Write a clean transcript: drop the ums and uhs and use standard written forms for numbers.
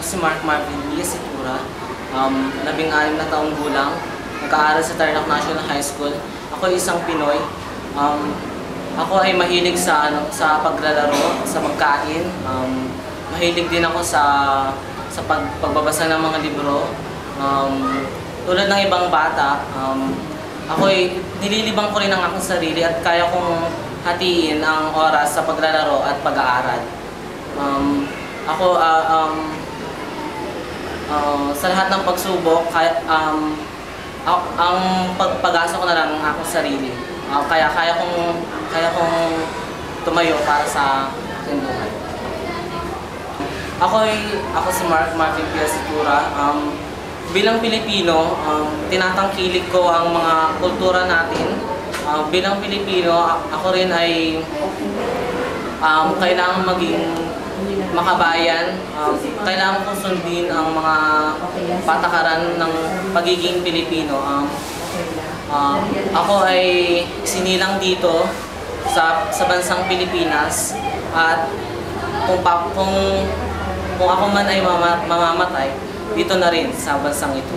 si Mark Marvin Iasitura, 16 na taong gulang, nag-aaral sa Tarlac National High School. Ako ay isang Pinoy. Ako ay mahilig sa paglalaro, sa pagkain. Mahilig din ako sa pagbabasa ng mga libro. Tulad ng ibang bata, ako ay nililibang ko rin ang aking sarili at kaya kong hatiin ang oras sa paglalaro at pag-aaral. Sa lahat ng pagsubok, ang pag-asa ko na lang ang aking sarili. Kaya kong tumayo para sa aking buhay. Ako si Mark Marvin Iasitura. Bilang Pilipino, tinatangkilik ko ang mga kultura natin. Bilang Pilipino, ako rin ay kailangan maging makabayan. Kailangan kong sundin ang mga patakaran ng pagiging Pilipino. Ako ay sinilang dito sa bansang Pilipinas at kung ako man ay mamamatay, dito na rin sa bansang ito.